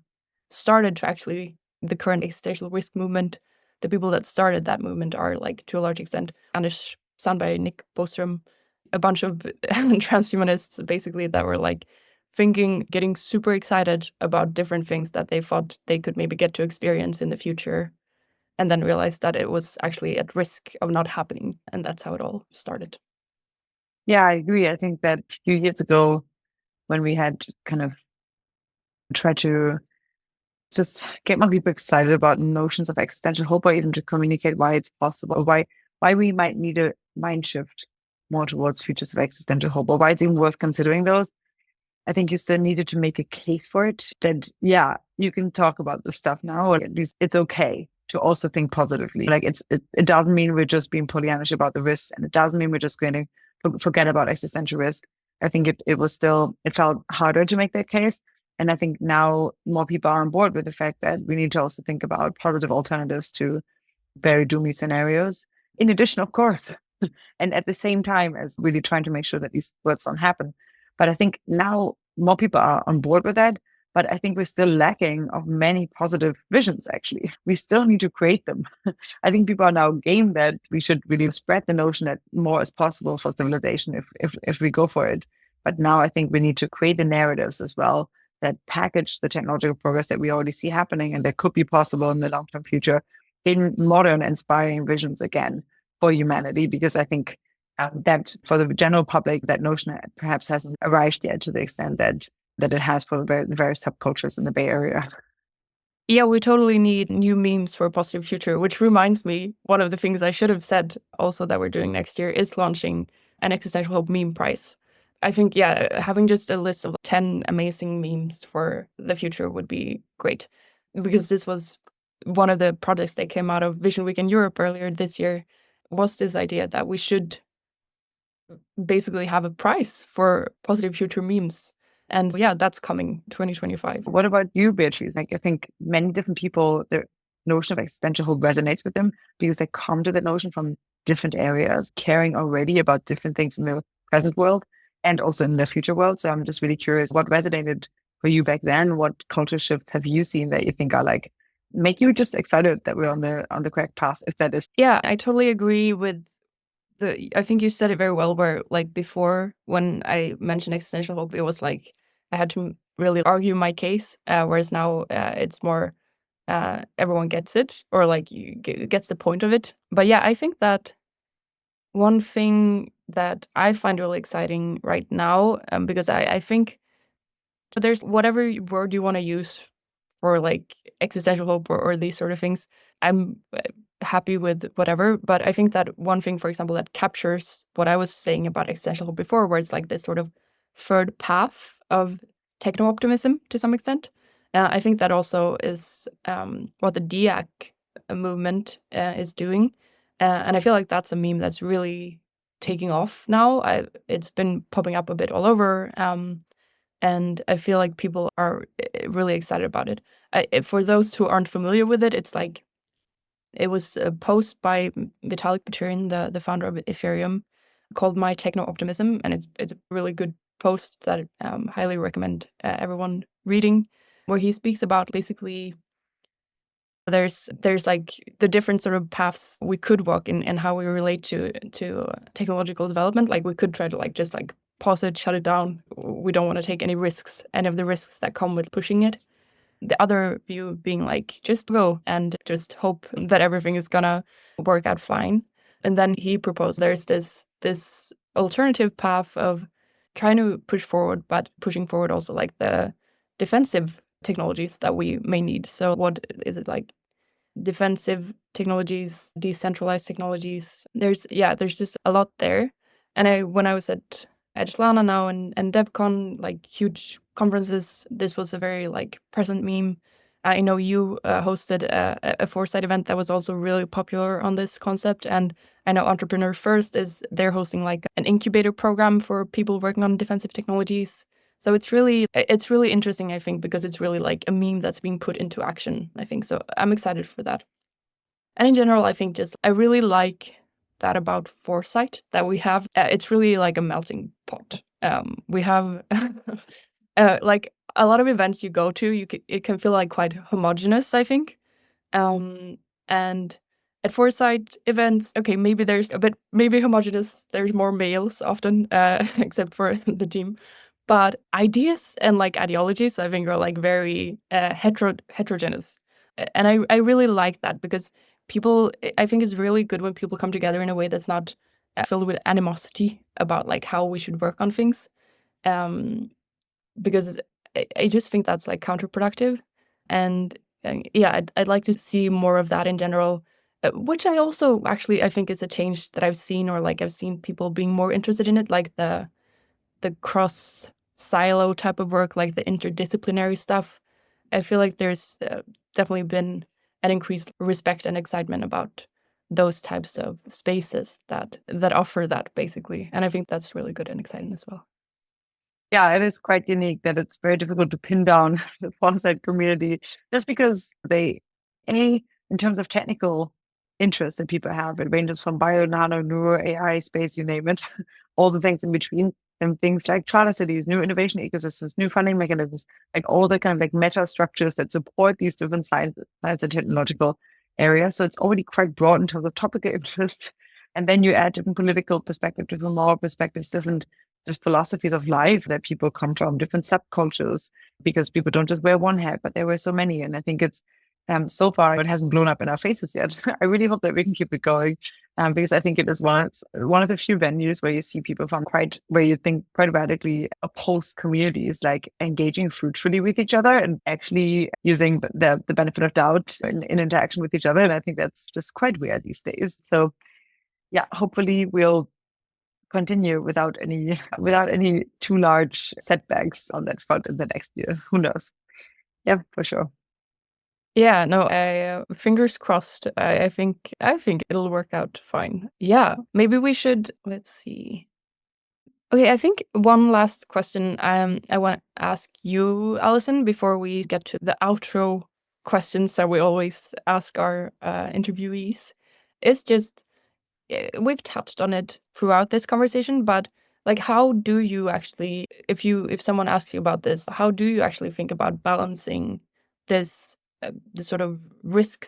S1: started to actually the current existential risk movement, the people that started that movement are to a large extent Anders Sandberg, Nick Bostrom, a bunch of transhumanists basically that were getting super excited about different things that they thought they could maybe get to experience in the future, and then realized that it was actually at risk of not happening. And that's how it all started.
S2: Yeah, I agree. I think that a few years ago, when we had kind of tried to just get more people excited about notions of existential hope, or even to communicate why it's possible, why we might need a mind shift more towards futures of existential hope, or why it's even worth considering those. I think you still needed to make a case for it, that, you can talk about this stuff now, or at least it's okay to also think positively. It doesn't mean we're just being Pollyannish about the risks, and it doesn't mean we're just going to forget about existential risk. I think it felt harder to make that case. And I think now more people are on board with the fact that we need to also think about positive alternatives to very doomy scenarios. In addition, of course, and at the same time as really trying to make sure that these words don't happen. But I think now more people are on board with that. But I think we're still lacking of many positive visions, actually. We still need to create them. I think people are now game that we should really spread the notion that more is possible for civilization if we go for it. But now I think we need to create the narratives as well that package the technological progress that we already see happening and that could be possible in the long-term future in modern, inspiring visions again for humanity. Because I think that for the general public, that notion perhaps hasn't arrived yet to the extent that it has for the various subcultures in the Bay Area.
S1: Yeah, we totally need new memes for a positive future, which reminds me, one of the things I should have said also that we're doing next year is launching an Existential Hope meme prize. I think, having just a list of 10 amazing memes for the future would be great. Because this was one of the projects that came out of Vision Week in Europe earlier this year, was this idea that we should basically have a prize for positive future memes. And yeah, that's coming 2025.
S2: What about you, Beatrice? Like, I think many different people, the notion of existential hope resonates with them because they come to that notion from different areas, caring already about different things in the present world and also in the future world. So I'm just really curious, what resonated for you back then? What culture shifts have you seen that you think are like, make you just excited that we're on the correct path, if that is?
S1: Yeah, I totally agree with I think you said it very well, where like before when I mentioned existential hope, it was like I had to really argue my case, whereas now it's more everyone gets it, or like gets the point of it. But yeah, I think that one thing that I find really exciting right now, because I think there's whatever word you want to use for like existential hope or these sort of things, I'm happy with whatever. But I think that one thing, for example, that captures what I was saying about existential hope before, where it's like this sort of third path of techno-optimism to some extent. I think that also is what the DIAC movement is doing. And I feel like that's a meme that's really taking off now. It's been popping up a bit all over. And I feel like people are really excited about it. For those who aren't familiar with it, it's like it was a post by Vitalik Buterin, the founder of Ethereum, called "My Techno Optimism," and it's a really good post that I highly recommend everyone reading, where he speaks about basically there's like the different sort of paths we could walk in and how we relate to technological development. Like we could try to like just like pause it, shut it down. We don't want to take any risks, any of the risks that come with pushing it. The other view being like, just go and just hope that everything is gonna work out fine. And then he proposed there's this alternative path of trying to push forward, but pushing forward also like the defensive technologies that we may need. So what is it like? Defensive technologies, decentralized technologies. There's just a lot there. And when I was at Solana now and DevCon, like huge conferences, this was a very like present meme. I know you hosted a Foresight event that was also really popular on this concept, and I know Entrepreneur First they're hosting like an incubator program for people working on defensive technologies. So it's really interesting, I think, because it's really like a meme that's being put into action, I think. So I'm excited for that. And in general, I think I really like that about Foresight that we have. It's really like a melting pot. We have like a lot of events you go to, it can feel like quite homogenous, I think. And at Foresight events, okay, maybe there's a bit, maybe homogenous. There's more males often, except for the team. But ideas and like ideologies, I think, are like very heterogeneous. And I really like that because I think it's really good when people come together in a way that's not filled with animosity about like how we should work on things. Because I just think that's like counterproductive. And yeah, I'd like to see more of that in general, which I also actually, I think is a change that I've seen, or like I've seen people being more interested in it, like the cross silo type of work, like the interdisciplinary stuff. I feel like there's definitely been an increased respect and excitement about those types of spaces that offer that, basically. And I think that's really good and exciting as well.
S2: Yeah, it is quite unique that it's very difficult to pin down the Foresight community just because in terms of technical interests that people have. It ranges from bio, nano, neuro, AI, space, you name it, all the things in between. And things like charter cities, new innovation ecosystems, new funding mechanisms, like all the kind of like meta structures that support these different science and technological areas. So it's already quite broad in terms of topical interest. And then you add different political perspectives, different moral perspectives, different just philosophies of life that people come from, different subcultures, because people don't just wear one hat, but there were so many. And I think it's so far it hasn't blown up in our faces yet. I really hope that we can keep it going, because I think it is one of the few venues where you see people from where you think quite radically opposed communities, like engaging fruitfully with each other and actually using the benefit of doubt in interaction with each other. And I think that's just quite rare these days. So yeah, hopefully we'll continue without any too large setbacks on that front in the next year. Who knows? Yeah, for sure.
S1: Yeah, no, fingers crossed. I think it'll work out fine. Yeah, maybe we should, let's see. Okay, I think one last question I want to ask you, Alison, before we get to the outro questions that we always ask our interviewees, is just, we've touched on it throughout this conversation, but like, how do you actually, if someone asks you about this, how do you actually think about balancing this the sort of risk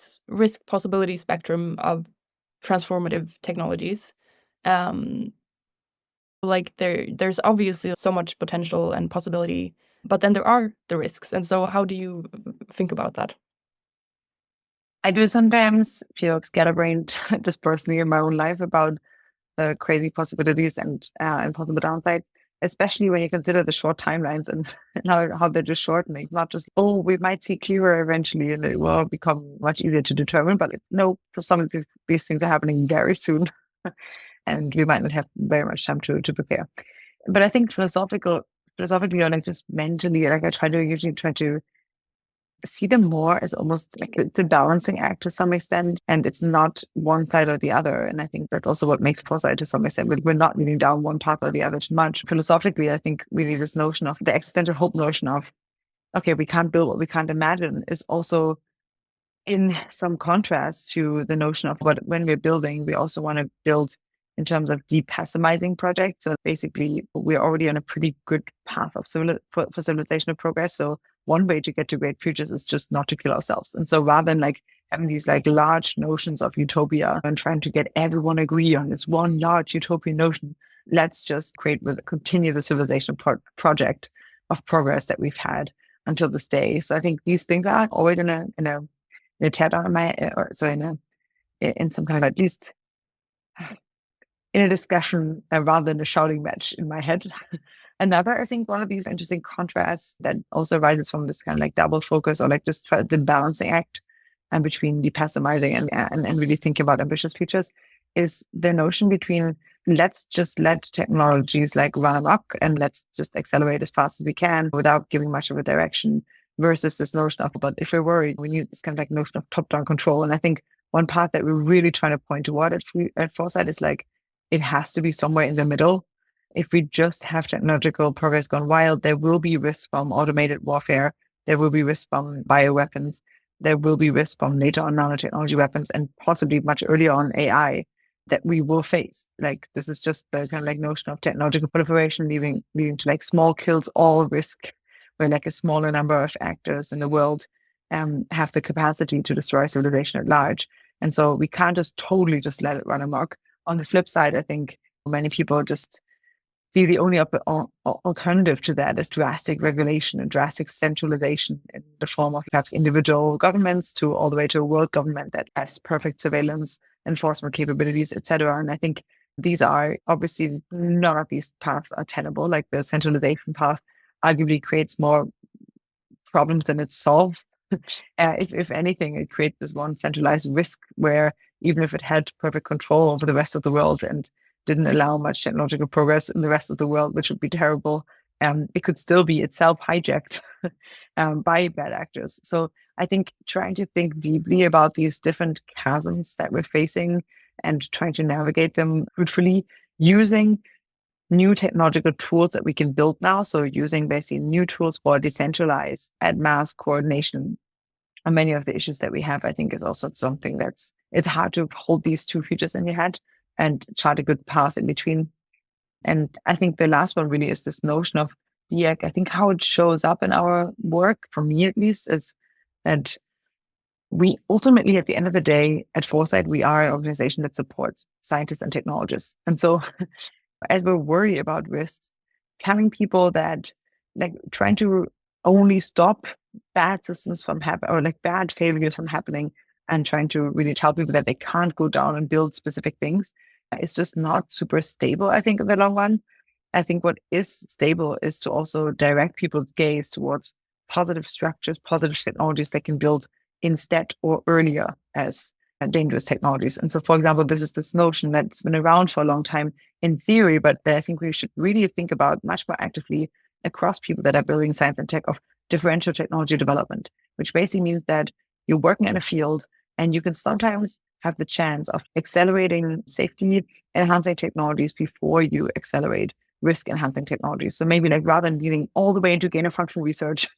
S1: possibility spectrum of transformative technologies? Like there's obviously so much potential and possibility, but then there are the risks. And so how do you think about that?
S2: I do sometimes feel scatterbrained just personally in my own life about the crazy possibilities and possible downsides, especially when you consider the short timelines and how they're just shortening. Not just, oh, we might see clearer eventually and it will become much easier to determine, but no, for some of these things are happening very soon and we might not have very much time to prepare. But I think philosophically or like just mentally, like I usually try to see them more as almost like it's a balancing act to some extent, and it's not one side or the other. And I think that's also what makes Foresight to some extent. We're not leaning down one path or the other too much. Philosophically, I think really this notion of the existential hope notion of, okay, we can't build what we can't imagine is also in some contrast to the notion of what when we're building, we also want to build in terms of depessimizing projects. So basically, we're already on a pretty good path of for civilizational progress. So one way to get to great futures is just not to kill ourselves. And so rather than like having these like large notions of utopia and trying to get everyone agree on this one large utopian notion, let's just continue the civilizational project of progress that we've had until this day. So I think these things are always in a TED on in some kind of at least in a discussion rather than a shouting match in my head. Another, I think, one of these interesting contrasts that also arises from this kind of like double focus or like just the balancing act and between depessimizing and really thinking about ambitious futures is the notion between let's just let technologies like run amok and let's just accelerate as fast as we can without giving much of a direction versus this notion of, but if we're worried, we need this kind of like notion of top-down control. And I think one path that we're really trying to point toward at Foresight is like, it has to be somewhere in the middle. If we just have technological progress gone wild, there will be risks from automated warfare. There will be risks from bioweapons. There will be risks from later on nanotechnology weapons and possibly much earlier on AI that we will face. Like this is just the kind of like notion of technological proliferation leading to like small kills all risk, where like a smaller number of actors in the world have the capacity to destroy civilization at large. And so we can't just totally just let it run amok. On the flip side, I think many people just see the only alternative to that is drastic regulation and drastic centralization in the form of perhaps individual governments to all the way to a world government that has perfect surveillance, enforcement capabilities, etc. And I think these are obviously none of these paths are tenable. Like the centralization path arguably creates more problems than it solves. If anything, it creates this one centralized risk where even if it had perfect control over the rest of the world and didn't allow much technological progress in the rest of the world, which would be terrible, it could still be itself hijacked by bad actors. So I think trying to think deeply about these different chasms that we're facing and trying to navigate them fruitfully using new technological tools that we can build now. So using basically new tools for decentralized at mass coordination And many of the issues that we have, I think, is also something it's hard to hold these two futures in your head and chart a good path in between. And I think the last one really is this notion of I think how it shows up in our work, for me at least, is that we ultimately, at the end of the day, at Foresight, we are an organization that supports scientists and technologists. And so as we worry about risks, telling people that, like, trying to only stop bad systems from happening, or like bad failures from happening, and trying to really tell people that they can't go down and build specific things, it's just not super stable, I think, in the long run. I think what is stable is to also direct people's gaze towards positive structures, positive technologies they can build instead or earlier as dangerous technologies. And so, for example, this is this notion that's been around for a long time in theory, but that I think we should really think about much more actively across people that are building science and tech, of differential technology development, which basically means that you're working in a field and you can sometimes have the chance of accelerating safety enhancing technologies before you accelerate risk enhancing technologies. So maybe, like, rather than leading all the way into gain of function research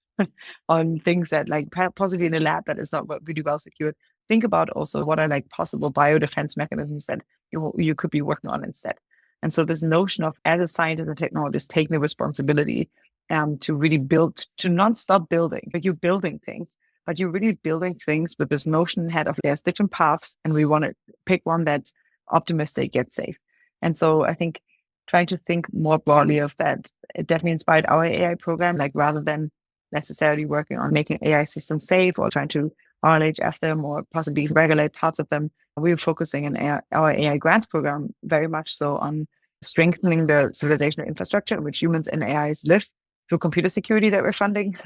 S2: on things that, like, possibly in a lab that is not really well secured, think about also what are, like, possible biodefense mechanisms that you could be working on instead. And so this notion of, as a scientist and technologist, taking the responsibility to really build, to not stop building, but you're building things, but you're really building things with this notion ahead of, there's different paths and we want to pick one that's optimistic yet safe. And so I think trying to think more broadly of that, it definitely inspired our AI program, like, rather than necessarily working on making AI systems safe or trying to RLHF them or possibly regulate parts of them, we're focusing in our AI grants program very much so on strengthening the civilizational infrastructure in which humans and AIs live through computer security that we're funding,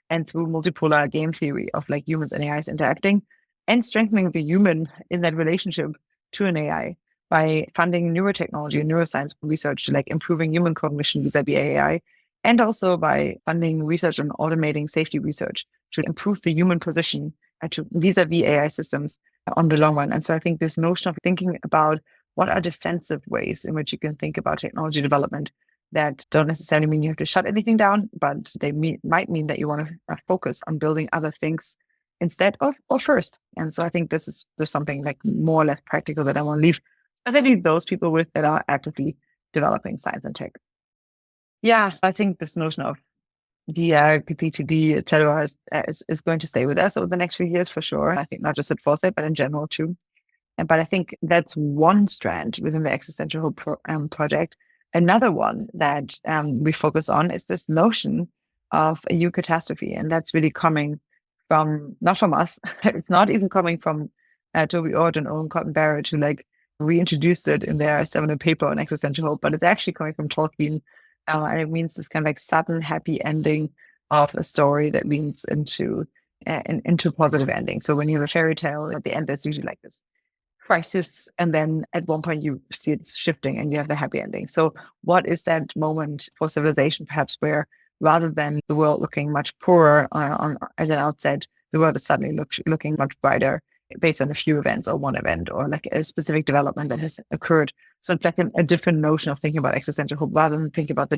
S2: and through multipolar game theory of, like, humans and AIs interacting, and strengthening the human in that relationship to an AI by funding neurotechnology and neuroscience research to, like, improving human cognition vis-a-vis AI, and also by funding research on automating safety research to improve the human position vis-a-vis AI systems on the long run. And so I think this notion of thinking about what are defensive ways in which you can think about technology development that don't necessarily mean you have to shut anything down, but they might mean that you want to focus on building other things instead of or first. And so I think there's something, like, more or less practical that I want to leave specifically those people with that are actively developing science and tech. Yeah, I think this notion of DR, PPTD, et cetera, is going to stay with us over the next few years for sure. I think not just at Foresight, but in general too. But I think that's one strand within the Existential Hope project. Another one that we focus on is this notion of a Eucatastrophe. And that's really coming from, not from us. It's not even coming from Toby Ord and Owen Cotton Barrett, who, like, reintroduced it in their seminal paper on Existential Hope, but it's actually coming from Tolkien. And it means this kind of, like, sudden happy ending of a story that leads into positive ending. So when you have a fairy tale, at the end, there's usually, like, this crisis, and then at one point you see it's shifting and you have the happy ending. So what is that moment for civilization, perhaps, where rather than the world looking much poorer as an outset, the world is suddenly looking much brighter based on a few events or one event or, like, a specific development that has occurred. So it's, like, a different notion of thinking about existential hope rather than thinking about the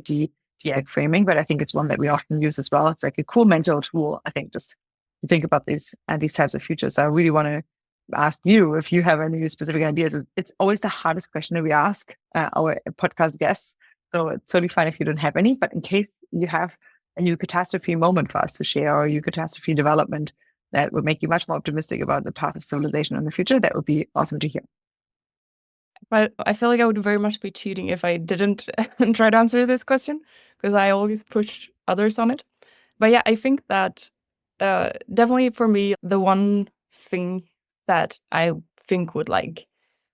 S2: DEAG framing, but I think it's one that we often use as well. It's like a cool mental tool, I think, just to think about these types of futures. So I really want to ask you if you have any specific ideas. It's always the hardest question that we ask our podcast guests. So it's totally fine if you don't have any, but in case you have a Eucatastrophe moment for us to share, or a Eucatastrophe development that would make you much more optimistic about the path of civilization in the future, that would be awesome to hear.
S1: But I feel like I would very much be cheating if I didn't try to answer this question, because I always push others on it. But yeah, I think that definitely for me, the one thing that I think would, like,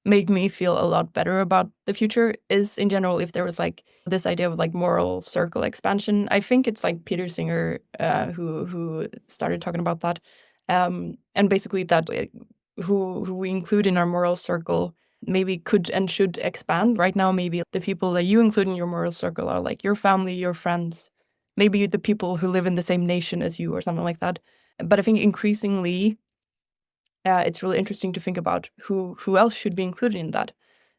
S1: make me feel a lot better about the future is, in general, if there was, like, this idea of, like, moral circle expansion. I think it's, like, Peter Singer who started talking about that, and basically that who we include in our moral circle maybe could and should expand. Right now, maybe the people that you include in your moral circle are, like, your family, your friends, maybe the people who live in the same nation as you or something like that. But I think increasingly, it's really interesting to think about who else should be included in that.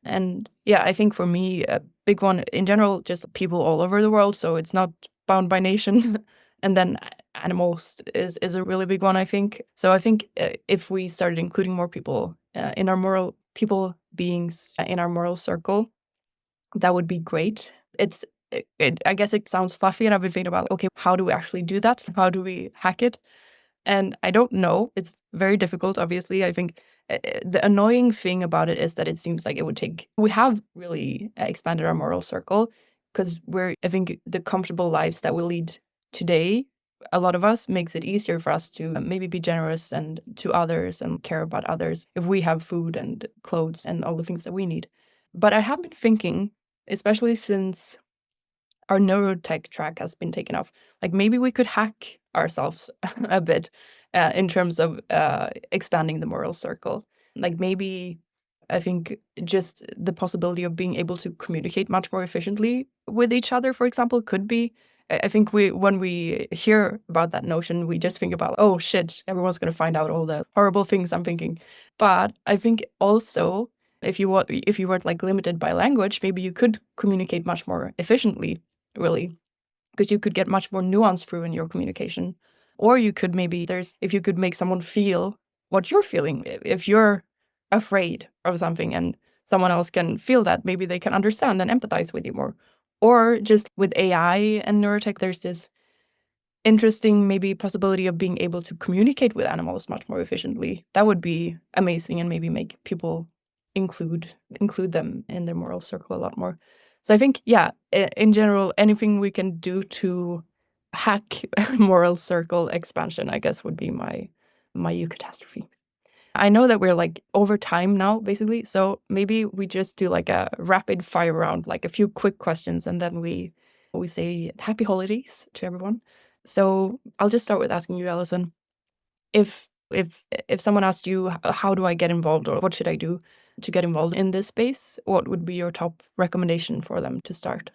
S1: And yeah, I think for me, a big one in general, just people all over the world. So it's not bound by nation. And then animals is a really big one, I think. So I think if we started including more people in our moral people beings in our moral circle, that would be great. I guess it sounds fluffy, and I've been thinking about, okay, how do we actually do that? How do we hack it? And I don't know. It's very difficult, obviously. I think the annoying thing about it is that it seems like it would take. We have really expanded our moral circle because I think the comfortable lives that we lead today, a lot of us, makes it easier for us to maybe be generous and to others and care about others if we have food and clothes and all the things that we need. But I have been thinking, especially since our neurotech track has been taken off, like maybe we could hack ourselves a bit in terms of expanding the moral circle. Like maybe I think just the possibility of being able to communicate much more efficiently with each other, for example, could be. I think when we hear about that notion, we just think about, oh shit, everyone's going to find out all the horrible things I'm thinking. But I think also if you weren't like limited by language, maybe you could communicate much more efficiently, really, because you could get much more nuance through in your communication. Or you could if you could make someone feel what you're feeling. If you're afraid of something and someone else can feel that, maybe they can understand and empathize with you more. Or just with AI and neurotech, there's this interesting maybe possibility of being able to communicate with animals much more efficiently. That would be amazing and maybe make people include them in their moral circle a lot more. So I think, yeah, in general, anything we can do to hack moral circle expansion, I guess, would be my Eucatastrophe. I know that we're like over time now, basically. So maybe we just do like a rapid fire round, like a few quick questions, and then we say happy holidays to everyone. So I'll just start with asking you, Alison, if someone asked you, how do I get involved, or what should I do to get involved in this space, what would be your top recommendation for them to start?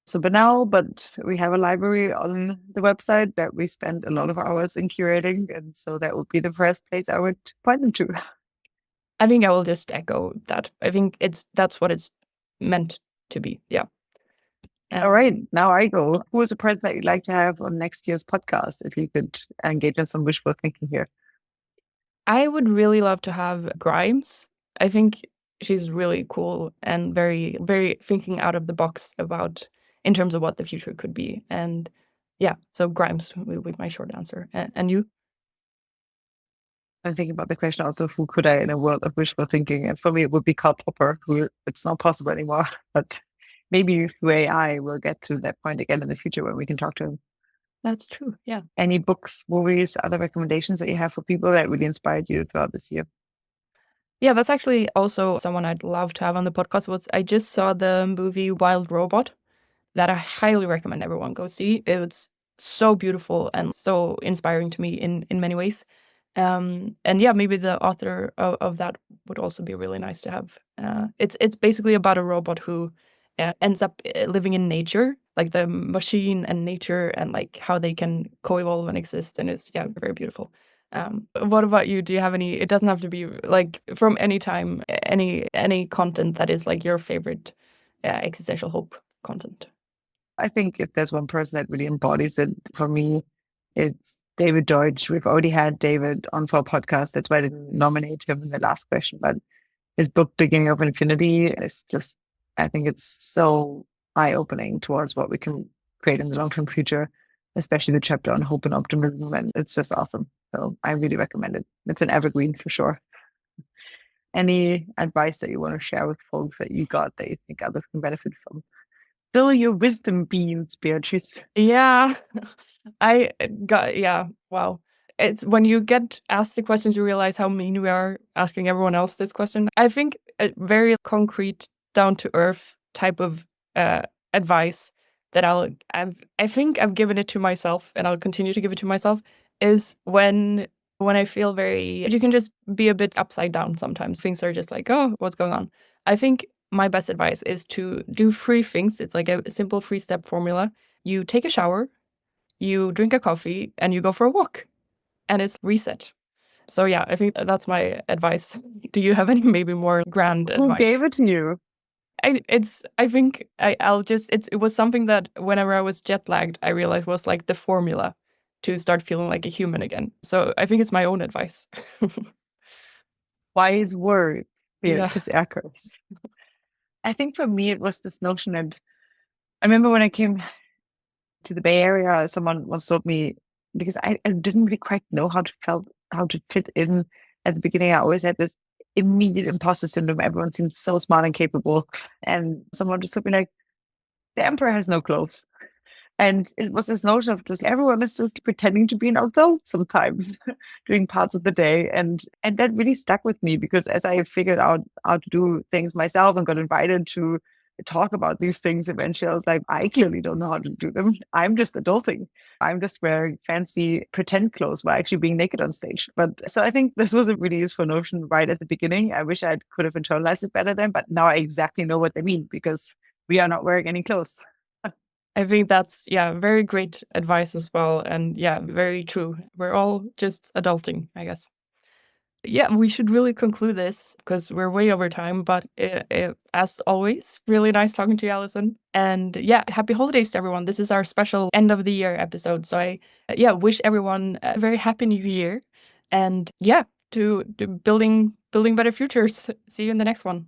S2: So banal, but we have a library on the website that we spend a lot of hours in curating. And so that would be the first place I would point them to.
S1: I think I will just echo that. I think that's what it's meant to be. Yeah.
S2: All right, now I go. Who is a person that you'd like to have on next year's podcast, if you could engage in some wishful thinking here?
S1: I would really love to have Grimes. I think she's really cool and very, very thinking out of the box about in terms of what the future could be. And yeah, so Grimes will be my short answer. And you?
S2: I'm thinking about the question also, who could I in a world of wishful thinking? And for me, it would be Karl Popper, who it's not possible anymore. But maybe through AI, we'll get to that point again in the future when we can talk to him.
S1: That's true. Yeah.
S2: Any books, movies, other recommendations that you have for people that really inspired you throughout this year?
S1: Yeah, that's actually also someone I'd love to have on the podcast. I just saw the movie Wild Robot that I highly recommend everyone go see. It's so beautiful and so inspiring to me in many ways. And yeah, maybe the author of that would also be really nice to have. It's basically about a robot who ends up living in nature, like the machine and nature, and like how they can co-evolve and exist. And it's very beautiful. What about you? Do you have any? It doesn't have to be like from any time, any content that is like your favorite existential hope content.
S2: I think if there's one person that really embodies it for me, it's David Deutsch. We've already had David on for a podcast. That's why I didn't nominate him in the last question. But his book, Beginning of Infinity, is just, I think it's so eye-opening towards what we can create in the long-term future, especially the chapter on hope and optimism. And it's just awesome. So I really recommend it. It's an evergreen for sure. Any advice that you want to share with folks that you got that you think others can benefit from? Spill your wisdom beans, Beatrice.
S1: Yeah, wow. It's when you get asked the questions, you realize how mean we are asking everyone else this question. I think a very concrete, down to earth type of advice that I think I've given it to myself, and I'll continue to give it to myself, is when I feel you can just be a bit upside down sometimes. Things are just like, oh, what's going on? I think my best advice is to do 3 things. It's like a simple 3-step formula. You take a shower, you drink a coffee, and you go for a walk. And it's reset. So yeah, I think that's my advice. Do you have any maybe more grand advice?
S2: Who gave it to you?
S1: it was something that whenever I was jet lagged, I realized was like the formula to start feeling like a human again. So I think it's my own advice.
S2: Wise word,
S1: Yeah.
S2: Beatrice Erkers. I think for me, it was this notion that I remember when I came to the Bay Area, someone once told me, because I didn't really quite know how to fit in at the beginning. I always had this immediate imposter syndrome. Everyone seemed so smart and capable. And someone just told me like, the emperor has no clothes. And it was this notion of just everyone is just pretending to be an adult sometimes during parts of the day. And that really stuck with me because as I figured out how to do things myself and got invited to talk about these things eventually, I was like, I clearly don't know how to do them. I'm just adulting. I'm just wearing fancy pretend clothes while actually being naked on stage. But so I think this was a really useful notion right at the beginning. I wish I could have internalized it better then, but now I exactly know what they mean because we are not wearing any clothes.
S1: I think that's, very great advice as well. And very true. We're all just adulting, I guess. Yeah, we should really conclude this because we're way over time. But as always, really nice talking to you, Alison. And happy holidays to everyone. This is our special end of the year episode. So I wish everyone a very happy new year. And to building better futures. See you in the next one.